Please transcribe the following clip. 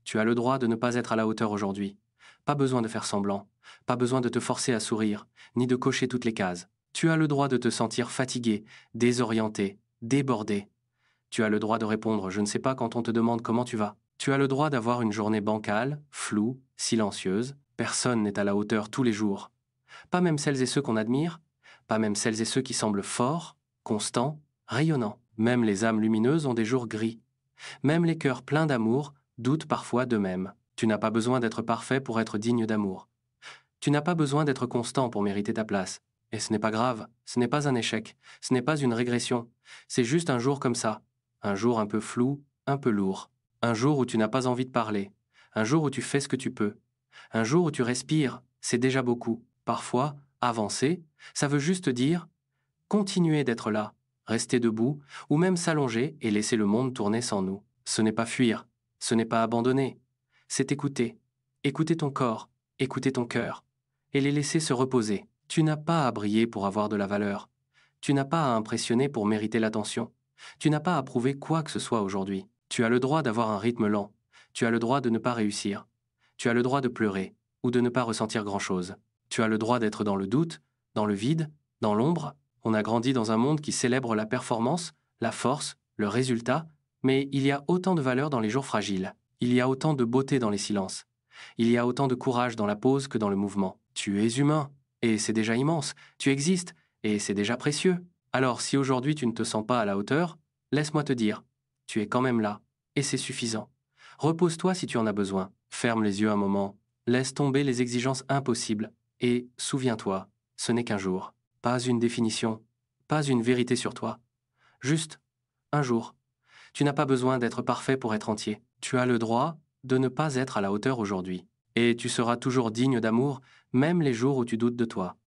Tu as le droit de ne pas être à la hauteur aujourd'hui. Pas besoin de faire semblant, pas besoin de te forcer à sourire, ni de cocher toutes les cases. Tu as le droit de te sentir fatigué, désorienté, débordé. Tu as le droit de répondre «je ne sais pas» quand on te demande comment tu vas. Tu as le droit d'avoir une journée bancale, floue, silencieuse. Personne n'est à la hauteur tous les jours. Pas même celles et ceux qu'on admire, pas même celles et ceux qui semblent forts, constants, rayonnants. Même les âmes lumineuses ont des jours gris. Même les cœurs pleins d'amour doutent parfois d'eux-mêmes. Tu n'as pas besoin d'être parfait pour être digne d'amour. Tu n'as pas besoin d'être constant pour mériter ta place. Et ce n'est pas grave, ce n'est pas un échec, ce n'est pas une régression. C'est juste un jour comme ça. Un jour un peu flou, un peu lourd. Un jour où tu n'as pas envie de parler. Un jour où tu fais ce que tu peux. Un jour où tu respires, c'est déjà beaucoup. Parfois, avancer, ça veut juste dire continuer d'être là, rester debout, ou même s'allonger et laisser le monde tourner sans nous. Ce n'est pas fuir, ce n'est pas abandonner, c'est écouter. Écouter ton corps, écouter ton cœur, et les laisser se reposer. Tu n'as pas à briller pour avoir de la valeur. Tu n'as pas à impressionner pour mériter l'attention. Tu n'as pas à prouver quoi que ce soit aujourd'hui. Tu as le droit d'avoir un rythme lent. Tu as le droit de ne pas réussir. Tu as le droit de pleurer, ou de ne pas ressentir grand-chose. Tu as le droit d'être dans le doute, dans le vide, dans l'ombre. On a grandi dans un monde qui célèbre la performance, la force, le résultat, mais il y a autant de valeur dans les jours fragiles. Il y a autant de beauté dans les silences. Il y a autant de courage dans la pause que dans le mouvement. Tu es humain, et c'est déjà immense. Tu existes, et c'est déjà précieux. Alors si aujourd'hui tu ne te sens pas à la hauteur, laisse-moi te dire, tu es quand même là, et c'est suffisant. Repose-toi si tu en as besoin. Ferme les yeux un moment. Laisse tomber les exigences impossibles. Et souviens-toi, ce n'est qu'un jour. Pas une définition. Pas une vérité sur toi. Juste un jour. Tu n'as pas besoin d'être parfait pour être entier. Tu as le droit de ne pas être à la hauteur aujourd'hui. Et tu seras toujours digne d'amour, même les jours où tu doutes de toi.